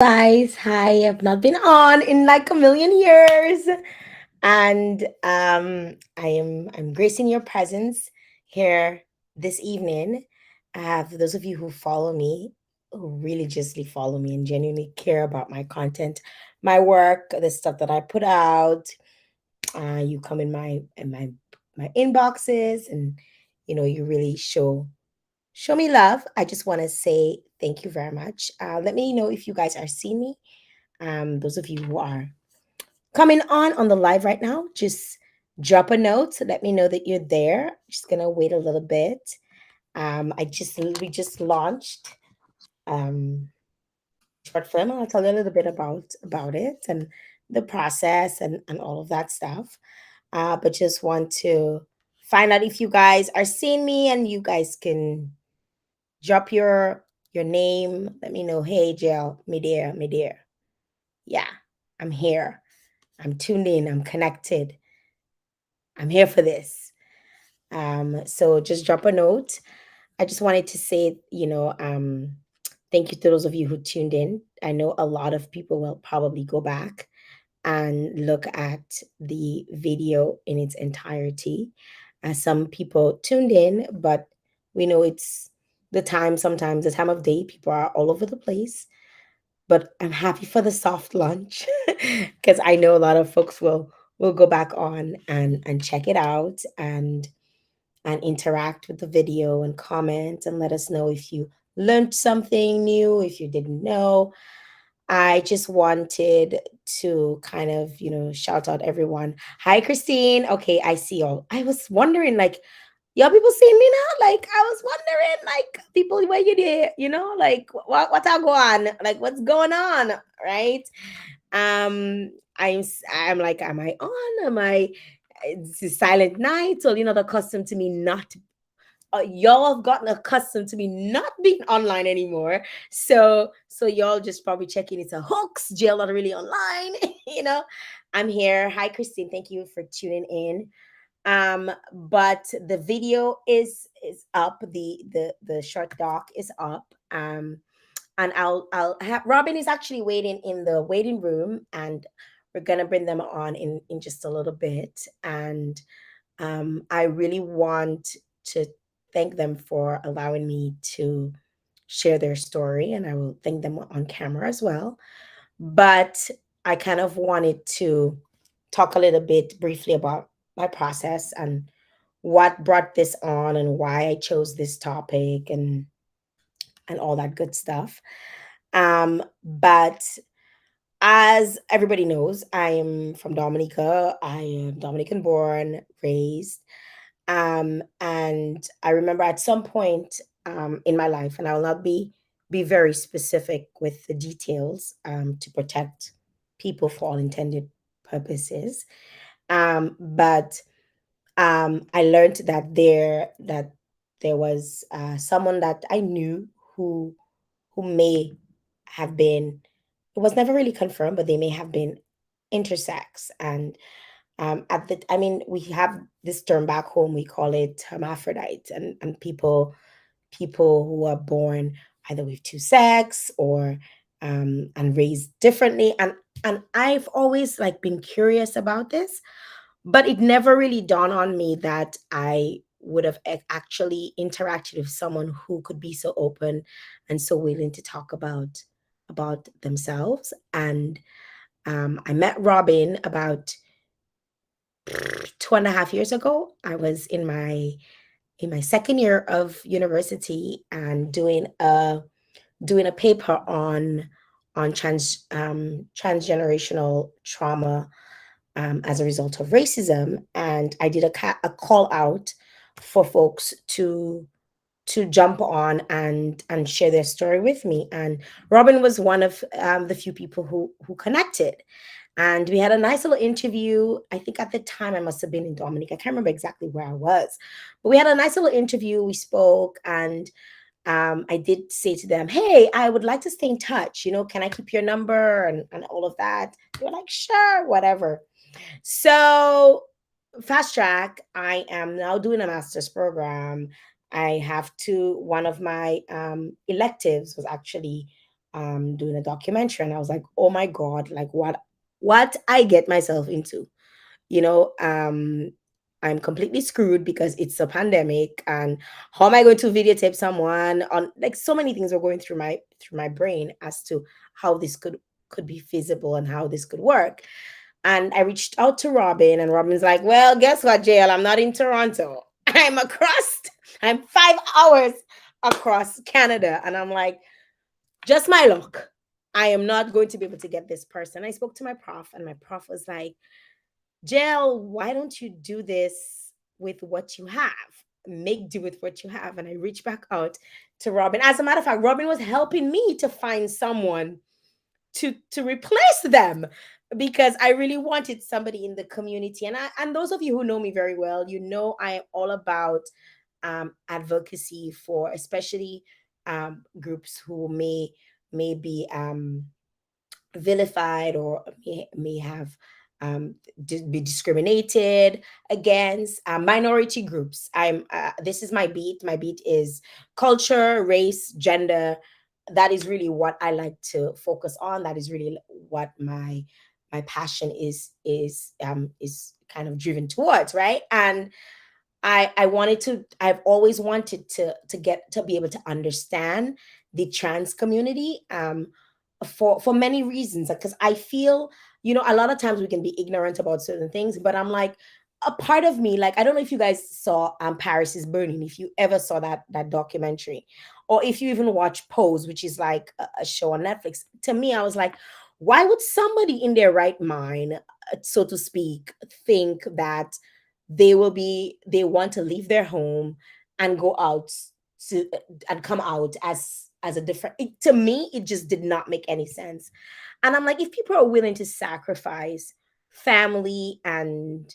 Guys, hi. I've not been on in like a million years, and I'm gracing your presence here this evening. For those of you who follow me, who religiously follow me and genuinely care about my content, my work, the stuff that I put out, you come in my inboxes, and you really show me love. I just want to say thank you very much. Let me know if you guys are seeing me. Those of you who are coming on the live right now, just drop a note. Let me know that you're there. Just gonna wait a little bit. We just launched um short film. I'll tell you a little bit about it and the process and all of that stuff. But just want to find out if you guys are seeing me, and you guys can drop your name. Let me know. Hey, Jael, me there, me there. Yeah, I'm here. I'm tuned in. I'm connected. I'm here for this. So just drop a note. I just wanted to say, thank you to those of you who tuned in. I know a lot of people will probably go back and look at the video in its entirety. Some people tuned in, but we know it's the time, sometimes the time of day, people are all over the place. But I'm happy for the soft launch because I know a lot of folks will go back on and check it out and interact with the video and comment and let us know if you learned something new, if you didn't know. I just wanted to kind of, shout out everyone. Hi, Christine. Okay, I see y'all. I was wondering, like, y'all people seeing me now? Like, I was wondering, like, people where you did, like, what I go on? Like, what's going on? Right? I'm like, am I on? Am I? It's a silent night, so you're not accustomed to me not y'all have gotten accustomed to me not being online anymore. So y'all just probably checking it's a hoax. Jail not really online. you know, I'm here. Hi, Christine. Thank you for tuning in. But the video is up. The short doc is up. And I'll have Robin is actually waiting in the waiting room, and we're gonna bring them on in just a little bit. And I really want to thank them for allowing me to share their story, and I will thank them on camera as well. But I kind of wanted to talk a little bit briefly about my process and what brought this on and why I chose this topic and all that good stuff. But as everybody knows, I am from Dominica. I am Dominican born, raised. And I remember at some point in my life, and I will not be very specific with the details to protect people for all intended purposes. But I learned that there was someone that I knew who may have been. It was never really confirmed, but they may have been intersex. And I mean, we have this term back home, we call it hermaphrodite, and people who are born either with two sex or and raised differently. And I've always like been curious about this, but it never really dawned on me that I would have actually interacted with someone who could be so open and so willing to talk about themselves. And I met Robin about 2.5 years ago. I was in my second year of university and doing a paper on transgenerational trauma as a result of racism, and I did a call out for folks to jump on and share their story with me. And Robin was one of the few people who connected. And we had a nice little interview. I think at the time I must have been in Dominic. I can't remember exactly where I was, but we had a nice little interview. We spoke, and I did say to them, "Hey, I would like to stay in touch. Can I keep your number and all of that?" They were like, "Sure, whatever." So fast track, I am now doing a master's program. I have one of my electives was actually doing a documentary, and I was like, oh my god, like what I get myself into, you know. I'm completely screwed because it's a pandemic, and how am I going to videotape someone on, like, so many things were going through my brain as to how this could be feasible and how this could work. And I reached out to Robin, and Robin's like, well, guess what, JL, I'm not in Toronto. I'm 5 hours across Canada. And I'm like, just my luck. I am not going to be able to get this person. I spoke to my prof, and my prof was like, Jael, why don't you do this with what you have? Make do with what you have. And I reached back out to Robin. As a matter of fact, Robin was helping me to find someone to replace them, because I really wanted somebody in the community. And those of you who know me very well, you know I am all about advocacy for, especially groups who may be vilified, or may have be discriminated against, minority groups. This is my beat. My beat is culture, race, gender. That is really what I like to focus on. That is really what my passion is kind of driven towards, right? And I've always wanted to get to be able to understand the trans community, for many reasons, because I feel, a lot of times we can be ignorant about certain things, but I'm like, a part of me, like, I don't know if you guys saw Paris is Burning, if you ever saw that documentary, or if you even watch Pose, which is like a show on Netflix. To me, I was like, why would somebody in their right mind, so to speak, think that they want to leave their home and go out to and come out as a different, to me it just did not make any sense. And I'm like, if people are willing to sacrifice family and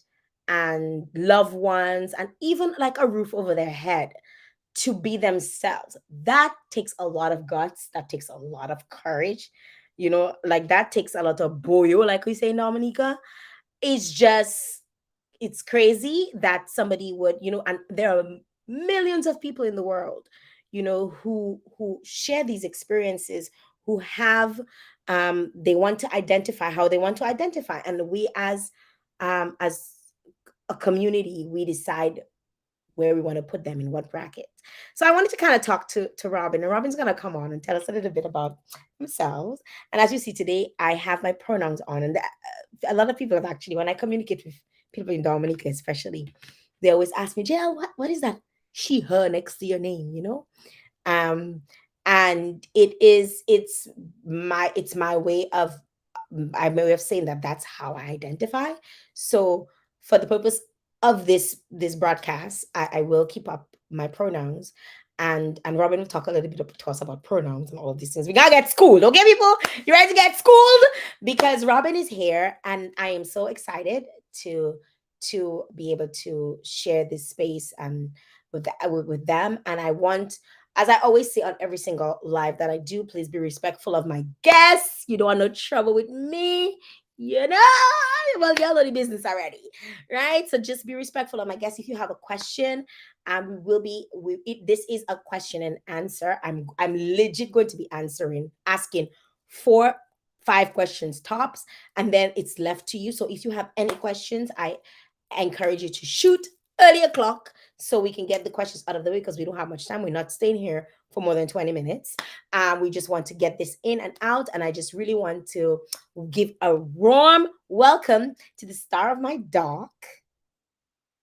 loved ones, and even like a roof over their head, to be themselves, that takes a lot of guts, that takes a lot of courage, like that takes a lot of boyo, like we say in Dominica. It's just, it's crazy that somebody would, and there are millions of people in the world, who share these experiences, who have, they want to identify how they want to identify, and we as a community, we decide where we want to put them in what bracket. So I wanted to kind of talk to Robin, and Robin's gonna come on and tell us a little bit about themselves. And as you see today, I have my pronouns on, and a lot of people have actually, when I communicate with people in Dominica, especially, they always ask me, Jael, what is that she her next to your name? Um, and it's my way of, I may have saying that that's how I identify. So for the purpose of this broadcast, I will keep up my pronouns, and Robin will talk a little bit to us about pronouns and all of these things. We gotta get schooled, okay, people? You ready to get schooled? Because Robin is here, and I am so excited to be able to share this space and with them. And I want, as I always say on every single live that I do, please be respectful of my guests. You don't want no trouble with me. You know, well, y'all know the business already, right? So just be respectful of my guests. If you have a question, we will be. This is a question and answer. I'm legit going to be asking 4, 5 questions tops, and then it's left to you. So if you have any questions, I encourage you to shoot early o'clock so we can get the questions out of the way, because we don't have much time. We're not staying here for more than 20 minutes. We just want to get this in and out. And I just really want to give a warm welcome to the star of my doc.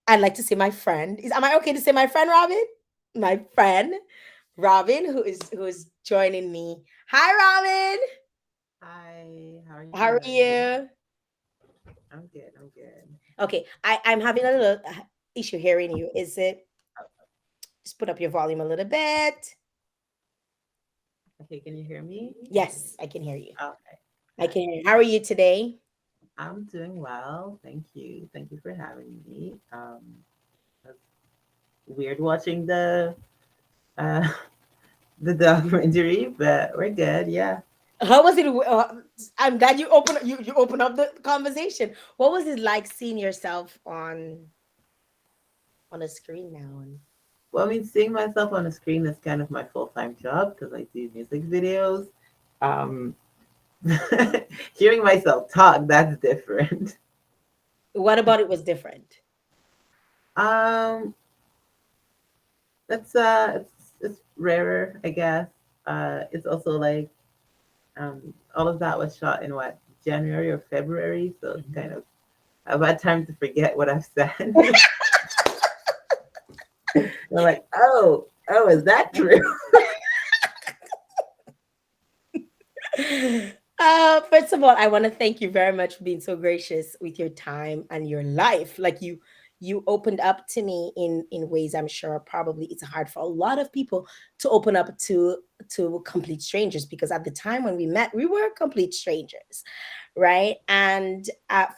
I'd like to say my friend. Am I okay to say my friend, Robin? My friend, Robin, who is joining me. Hi, Robin. Hi, how are you How are doing? you? I'm good. I'm good. Okay, I'm having a little issue hearing you. Is it, just put up your volume a little bit? Okay, can you hear me? Yes, I can hear you. Okay, I can hear nice. you. How are you today? I'm doing well. Thank you. Thank you for having me. It's weird watching uh the documentary, but we're good. Yeah. How was it? I'm glad you open up the conversation. What was it like seeing yourself on a screen now? And Well, I mean, seeing myself on the screen is kind of my full-time job because I do music videos. Um, hearing myself talk, that's different. What about it was different? Um, it's rarer, I guess. It's also like all of that was shot in what, January or February, so it's kind Mhm. of I've had time to forget what I've said. I'm like, oh, is that true? First of all, I want to thank you very much for being so gracious with your time and your life. Like you opened up to me in ways I'm sure probably it's hard for a lot of people to open up to complete strangers, because at the time when we met, we were complete strangers, right? And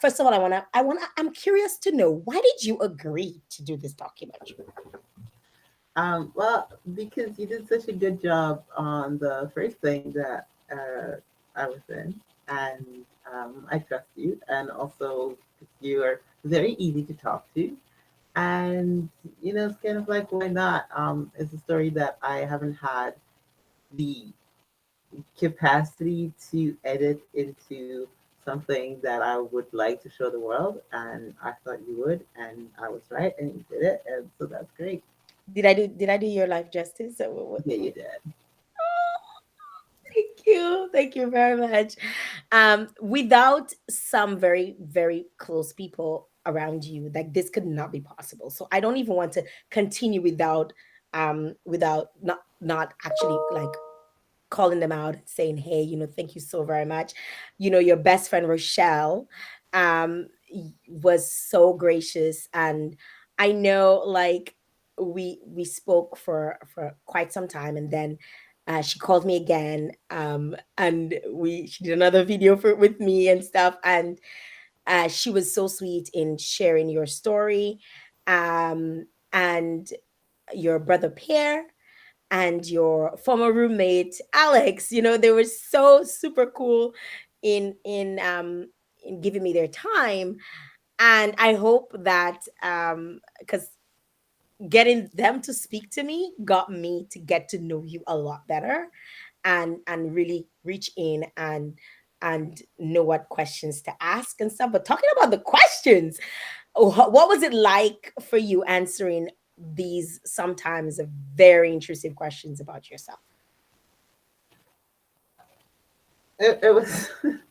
first of all, I'm curious to know, why did you agree to do this documentary? Well, because you did such a good job on the first thing that I was in, and I trust you, and also you are very easy to talk to, and it's kind of like, why not? It's a story that I haven't had the capacity to edit into something that I would like to show the world, and I thought you would, and I was right, and you did it, and so that's great. Did I do your life justice? Yeah, you did. Thank you. Thank you very much. Without some very, very close people around you, like this could not be possible. So I don't even want to continue without not actually like calling them out and saying, hey, thank you so very much. Your best friend Rochelle was so gracious, and I know, like, we spoke for quite some time, and then she called me again, and she did another video with me and stuff, and she was so sweet in sharing your story, and your brother Pierre and your former roommate Alex. They were so super cool in giving me their time, and I hope that because getting them to speak to me got me to get to know you a lot better, and really reach in and know what questions to ask and stuff. But talking about the questions, what was it like for you answering these sometimes very intrusive questions about yourself? It was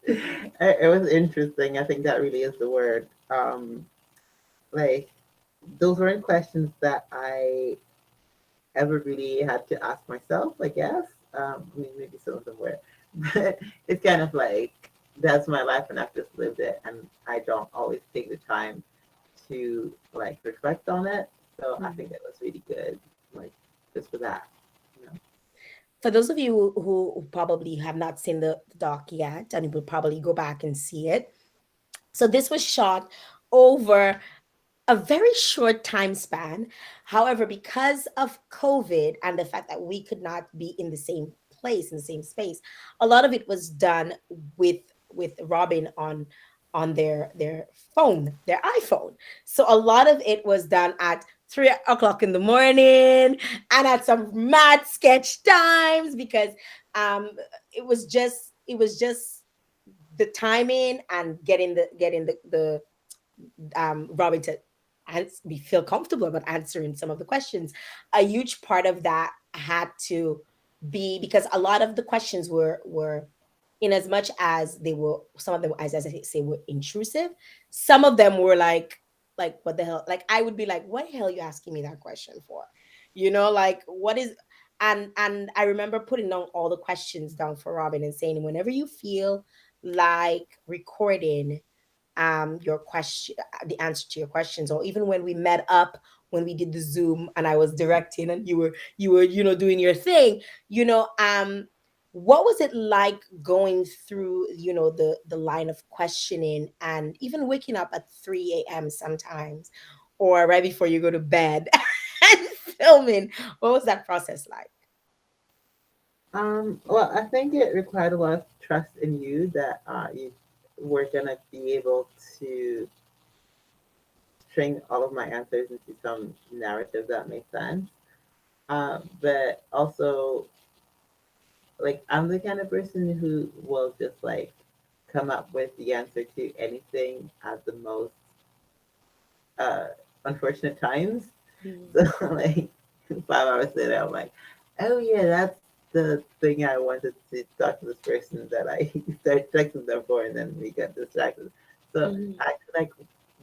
it was interesting. I think that really is the word. Like, those weren't questions that I ever really had to ask myself, I guess. I mean, maybe some of them were, but it's kind of like, that's my life and I've just lived it, and I don't always take the time to like reflect on it. So I think Mhm. it was really good, like, just for that. You know? For those of you who probably have not seen the doc yet, and will probably go back and see it. So this was shot over a very short time span. However, because of COVID and the fact that we could not be in the same place, in the same space, a lot of it was done with Robin on their phone, their iPhone. So a lot of it was done at 3 o'clock in the morning and at some mad sketch times, because um it was just the timing and getting the Robin to we feel comfortable about answering some of the questions. A huge part of that had to be because a lot of the questions were in as much as they were, some of them, as I say, were intrusive. Some of them were like what the hell, like I would be like, what the hell are you asking me that question for, like what is. And I remember putting down all the questions down for Robin and saying, whenever you feel like recording your question, the answer to your questions, or even when we met up, when we did the Zoom and I was directing and you were doing your thing, you know um what was it like going through the line of questioning, and even waking up at 3 a.m. sometimes, or right before you go to bed and filming? What was that process like? Well, I think it required a lot of trust in you that you were gonna be able to string all of my answers into some narrative that makes sense. But also, like I'm the kind of person who will just like come up with the answer to anything at the most uh unfortunate times. Mm. So like 5 hours later, I'm like, oh yeah, that's the thing I wanted to talk to this person that I started texting them for, and then we got distracted. So Mhm. I feel like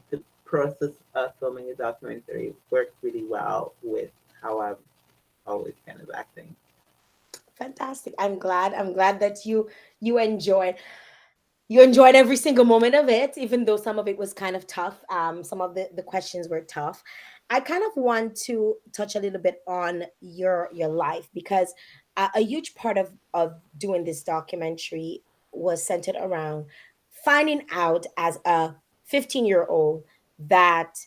the process of filming a documentary worked really well with how I'm always kind of acting. Fantastic. I'm glad that you enjoyed. You enjoyed every single moment of it, even though some of it was kind of tough. Some of the questions were tough. I kind of want to touch a little bit on your life because a huge part of doing this documentary was centered around finding out as a 15-year-old that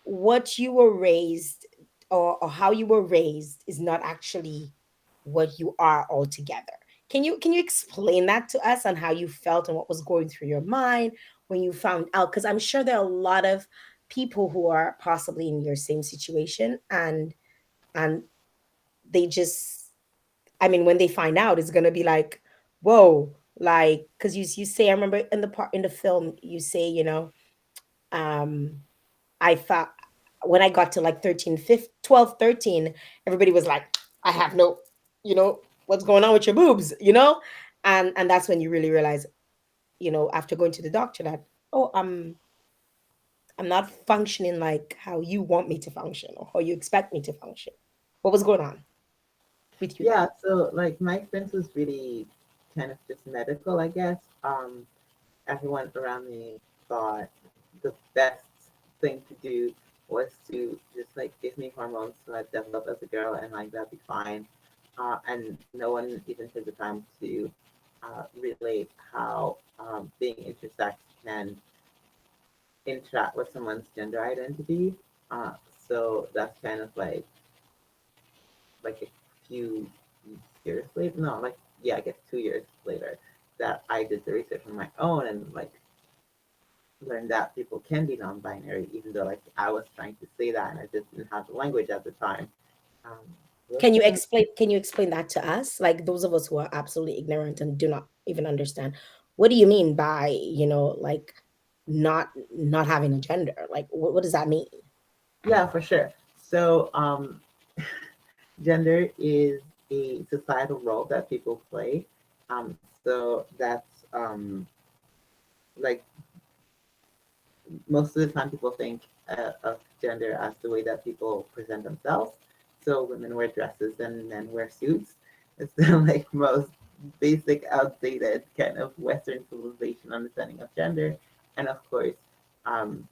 what you were raised or how you were raised is not actually what you are altogether. Can you explain that to us on how you felt and what was going through your mind when you found out? Because I'm sure there are a lot of people who are possibly in your same situation, and they just, I mean, when they find out, it's gonna be like, whoa, like, because you say, I remember in the part in the film, you say, um I thought when I got to like 13, 15, 12, 13, everybody was like, I have no, what's going on with your boobs, And that's when you really realize, after going to the doctor that, oh, I'm not functioning like how you want me to function or how you expect me to function. What was going on with you then? Yeah, so like my experience was really kind of just medical, I guess. Everyone around me thought the best thing to do was to just like give me hormones so I'd develop as a girl and like that'd be fine. And no one even took the time to relate how being intersex can interact with someone's gender identity. Uh, so that's kind of like a few years later. No, like yeah, I guess 2 years later that I did the research on my own and like learned that people can be non-binary, even though like I was trying to say that and I just didn't have the language at the time. Um, that's Can you kind of explain that to us? Like those of us who are absolutely ignorant and do not even understand. What do you mean by, like not having a gender? Like what does that mean? yeah, for sure. So gender is a societal role that people play. So that's like most of the time people think of gender as the way that people present themselves. So women wear dresses and men wear suits. It's the like most basic, outdated kind of Western civilization understanding of gender. And of course, um,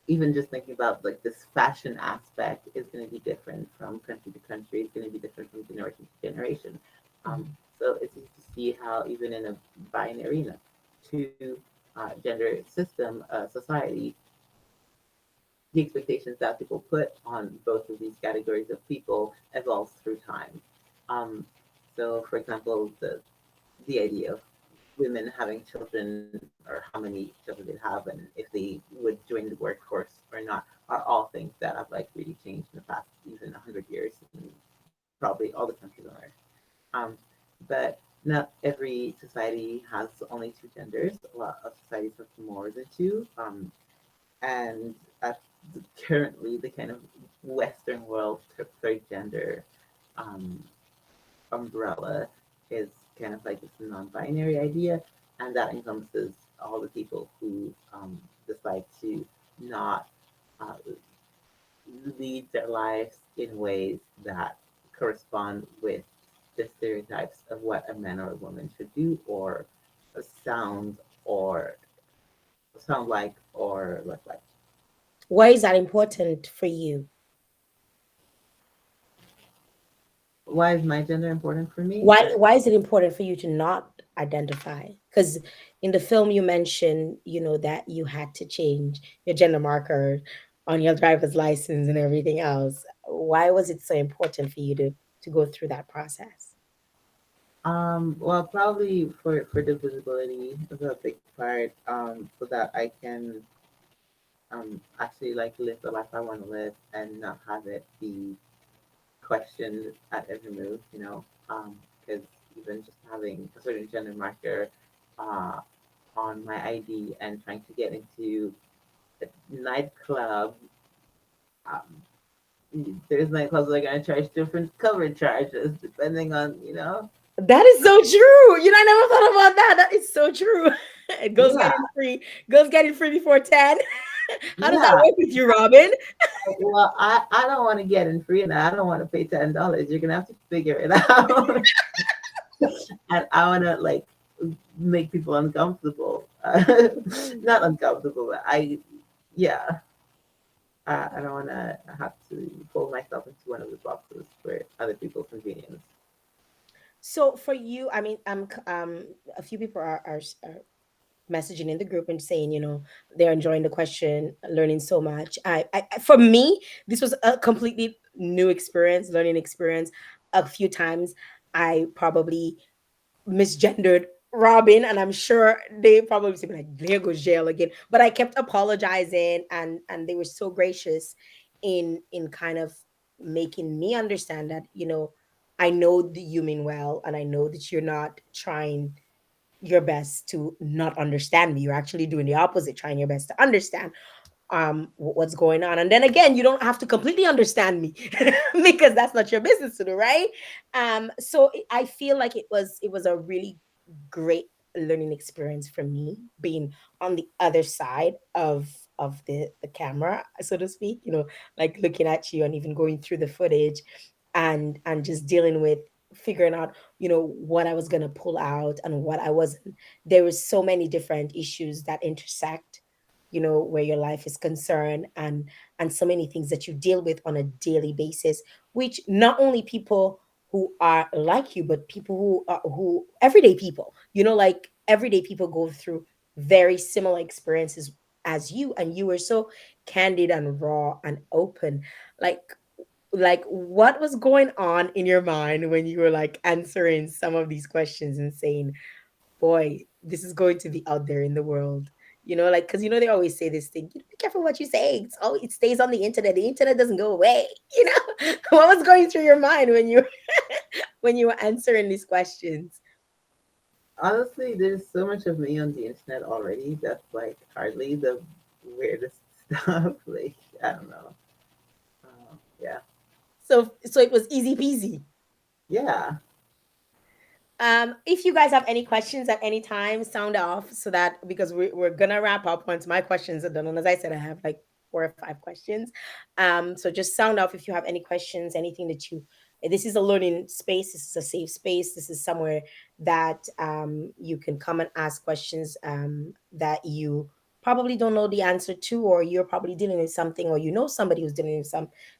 even just thinking about like this fashion aspect is going to be different from country to country. It's going to be different from generation to generation. Um, Mhm. so it's easy to see how even in a binary, in a two gender system, society, the expectations that people put on both of these categories of people evolves through time. Um, so, for example, the idea of women having children or how many children they have and if they would join the workforce or not are all things that have like really changed in the past even 100 years in probably all the countries on earth. Um, but not every society has only two genders. A lot of societies have more than two. And at currently the kind of Western world third gender um, umbrella is kind of like this non-binary idea, and that encompasses all the people who decide to not uh, lead their lives in ways that correspond with the stereotypes of what a man or a woman should do or sound or sound like or look like. Why is that important for you? Why is my gender important for me? Why is it important for you to not identify? Because in the film you mentioned, that you had to change your gender marker on your driver's license and everything else. Why was it so important for you to go through that process? Well, probably for the visibility is a big part. So that I can actually like live the life I want to live and not have it be questioned at every move. Because even just having a certain gender marker uh, on my ID and trying to get into a nightclub. Um, there's nightclubs that are going to charge different cover charges depending on, That is so true. You know, I never thought about that. That is so true. Girls Yeah, get it free. Girls get it free before 10. How does that yeah. work with you, Robin? Well, I don't want to get in free and I don't want to pay $10. You're gonna have to figure it out. And I want to like make people uncomfortable. Not uncomfortable, but yeah, I don't want to have to pull myself into one of the boxes for other people's convenience. So for you, I mean, a few people are messaging in the group and saying, they're enjoying the question, learning so much. For me, this was a completely new experience, learning experience. A few times, I probably misgendered Robin, and I'm sure they probably said like, "There goes jail again." But I kept apologizing, and they were so gracious in kind of making me understand that I know that you mean well, and I know that you're not trying your best to not understand me. You're actually doing the opposite, trying your best to understand what's going on. And then again, you don't have to completely understand me because that's not your business to do, right? So I feel like it was a really great learning experience for me, being on the other side of the camera, so to speak, like looking at you and even going through the footage, and just dealing with figuring out what I was going to pull out and what I wasn't. There was so many different issues that intersect, where your life is concerned, and so many things that you deal with on a daily basis, which not only people who are like you, but people who everyday people, like everyday people go through very similar experiences as you, and you were so candid and raw and open. Like like what was going on in your mind when you were like answering some of these questions and saying, boy, this is going to be out there in the world. Like, because they always say this thing, be careful what you say. It stays on the internet. The internet doesn't go away. What was going through your mind when you when you were answering these questions? Honestly, there's so much of me on the internet already that's like hardly the weirdest stuff. Like, I don't know. Yeah. So it was easy peasy. Yeah. If you guys have any questions at any time, sound off, so that because we're gonna wrap up once my questions are done. And as I said, I have like 4 or 5 questions. So just sound off if you have any questions, anything that you. This is a learning space. This is a safe space. This is somewhere that you can come and ask questions that you probably don't know the answer to, or you're probably dealing with something, or somebody who's dealing with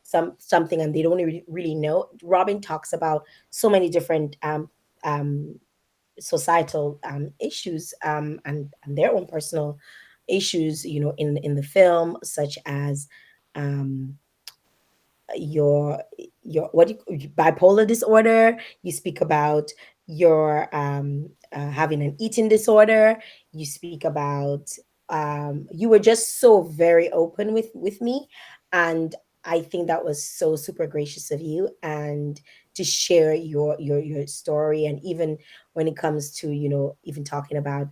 something and they don't really know. Robin talks about so many different um, societal issues, and their own personal issues, in the film, such as um, your what do bipolar disorder. You speak about your having an eating disorder. You speak about you were just so very open with me, and I think that was so super gracious of you, and to share your story. And even when it comes to even talking about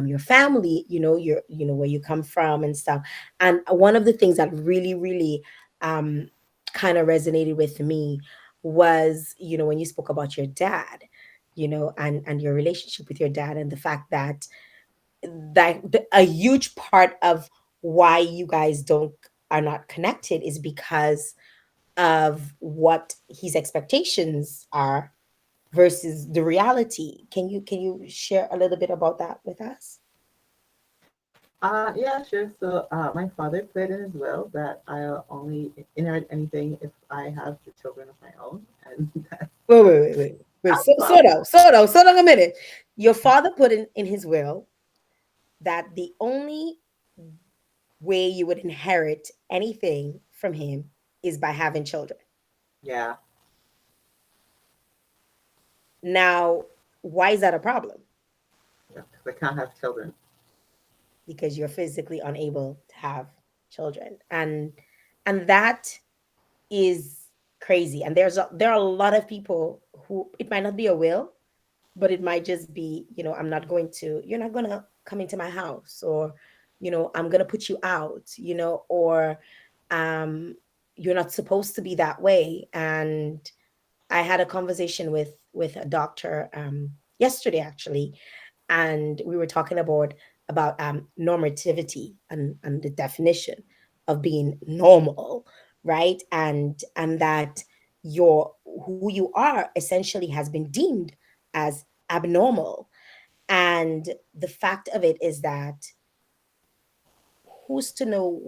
your family, where you come from and stuff. And one of the things that really really um kind of resonated with me was, when you spoke about your dad, and your relationship with your dad, and the fact that a huge part of why you guys don't are not connected is because of what his expectations are versus the reality. Can you share a little bit about that with us? Yeah, sure. So, my father put in as well that I'll only inherit anything if I have the children of my own, and that's Wait. a problem. Slow down a minute. Your father put in his will that the only way you would inherit anything from him is by having children. Yeah. Now, why is that a problem? Yeah, 'cause I can't have children. Because you're physically unable to have children, and that is crazy. And there are a lot of people who it might not be a will, but it might just be, I'm not going to, you're not going to come into my house, or, I'm going to put you out, or um, you're not supposed to be that way. And I had a conversation with a doctor yesterday, actually, and we were talking about normativity and the definition of being normal, right? And that your who you are essentially has been deemed as abnormal. And the fact of it is that who's to know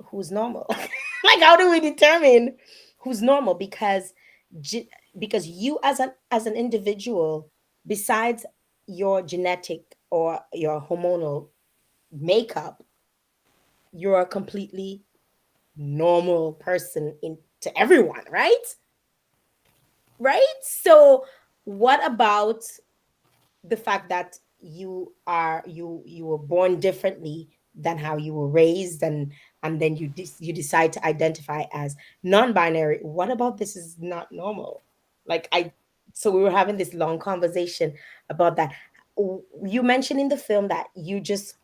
who's normal? Like, how do we determine who's normal? Because you as an individual, besides your genetic or your hormonal makeup, you're a completely normal person in to everyone, right? So what about the fact that you were born differently than how you were raised, and then you decide to identify as non-binary? What about this is not normal? Like, I so we were having this long conversation about that. You mentioned in the film that you just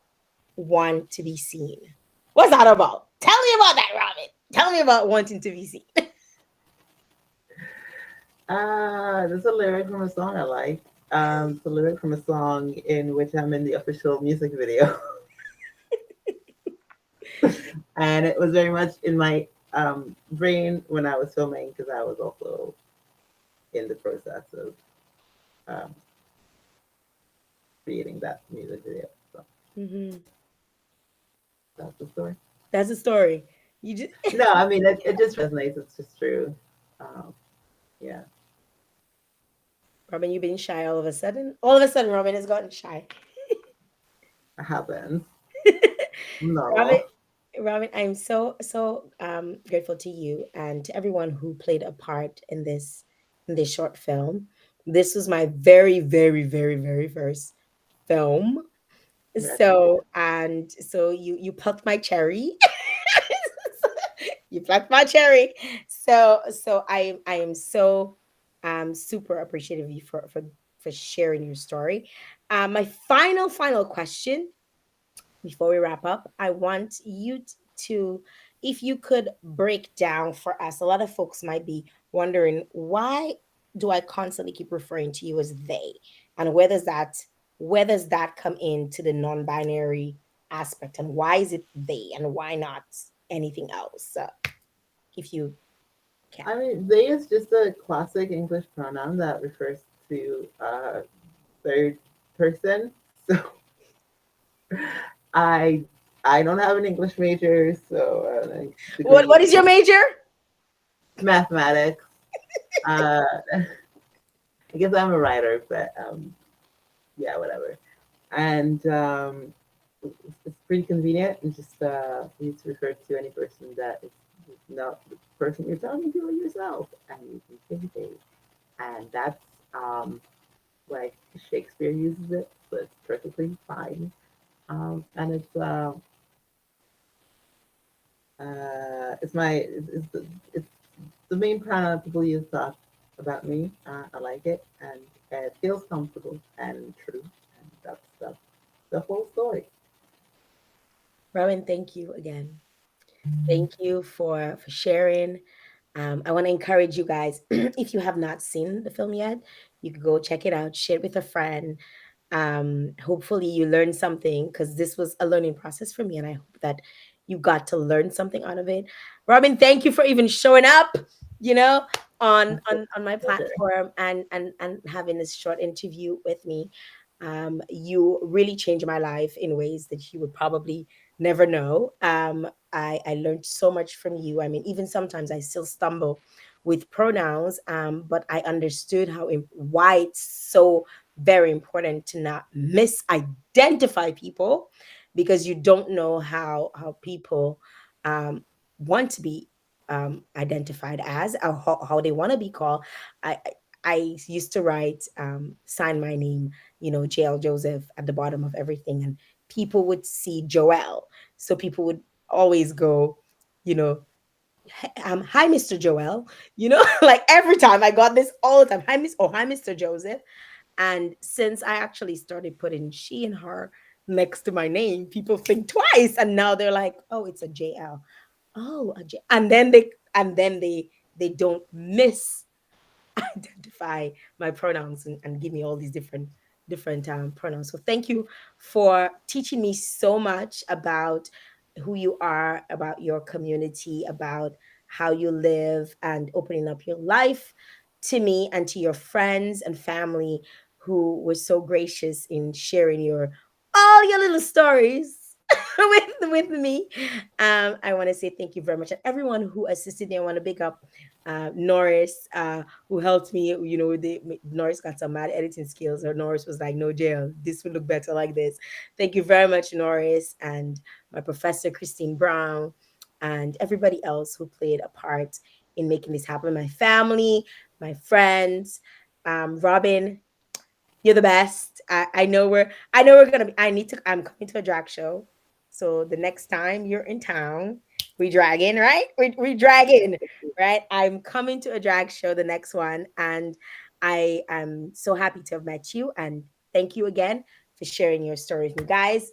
want to be seen. What's that about? Tell me about that, Robin. Tell me about wanting to be seen. There's a lyric from a song I like. It's a lyric from a song in which I'm in the official music video, and it was very much in my brain when I was filming because I was also in the process of um, creating that music video. So Hmm. that's the story. That's the story. You just No, I mean it just resonates. It's just true. Um, yeah, Robin, you've been shy all of a sudden. All of a sudden, Robin has gotten shy. it happens. Robin, Normal. Robin, I'm so grateful to you and to everyone who played a part in this short film. This was my very, very, very, very first film. Congratulations. So you plucked my cherry. You plucked my cherry. So I am so super appreciative of you for sharing your story. My final question before we wrap up, I want you to, if you could break down for us, a lot of folks might be wondering, why do I constantly keep referring to you as they? And where does that come into the non-binary aspect? And why is it they and why not anything else? If you can. I mean, they is just a classic English pronoun that refers to third person. So I I don't have an English major, so What is degree your major? mathematics. Uh, I guess I'm a writer, but yeah, whatever. And it's pretty convenient and just you to refer to any person that is not the person you're talking to yourself, and you can say they. And that's like Shakespeare uses it, so it's perfectly fine. And it's my it's the main pronoun people use to about me. I like it, and it feels comfortable and true, and that's the whole story. Rowan, thank you again. Thank you for sharing. I want to encourage you guys, if you have not seen the film yet, you could go check it out, share it with a friend. Hopefully you learned something, because this was a learning process for me, and I hope that you got to learn something out of it. Robin, thank you for even showing up, you know, on That's on, on my pleasure. platform, and having this short interview with me. You really changed my life in ways that you would probably never know. I learned so much from you. I mean, even sometimes I still stumble with pronouns, but I understood why it's so very important to not misidentify people, because you don't know how people um, want to be identified as, or how they want to be called. I used to write, sign my name, Jael Joseph at the bottom of everything, and people would see Joel, so people would always go, you know, hi, Mr. Joel, like every time I got this all the time, hi, Miss, or hi, Mr. Joseph. And since I actually started putting she and her next to my name, people think twice. And now they're like, oh, it's a JL. Oh, a J. And then they don't miss identify my pronouns and give me all these different pronouns. So thank you for teaching me so much about who you are, about your community, about how you live, and opening up your life to me and to your friends and family who were so gracious in sharing your all your little stories with me. I want to say thank you very much, and everyone who assisted me. I want to big up Norris, who helped me. Norris got some mad editing skills. Or Norris was like, "No, jail. This would look better like this." Thank you very much, Norris, and my professor Christine Brown, and everybody else who played a part in making this happen. My family, my friends, Robin. You're the best. I know we're gonna be. I'm coming to a drag show. So the next time you're in town, we dragging, right? We dragging, right? I'm coming to a drag show, the next one, and I am so happy to have met you. And thank you again for sharing your stories. And guys,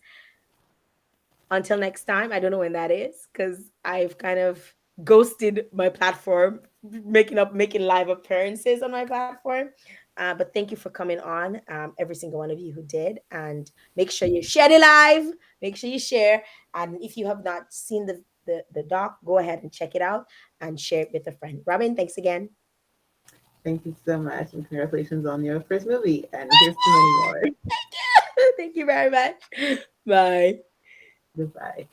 until next time, I don't know when that is because I've kind of ghosted my platform, making live appearances on my platform. But thank you for coming on, every single one of you who did. And make sure you share the live, make sure you share. And if you have not seen the doc, go ahead and check it out and share it with a friend. Robin, thanks again. Thank you so much, and congratulations on your first movie. And here's to many more. Thank you very much. Bye. Goodbye.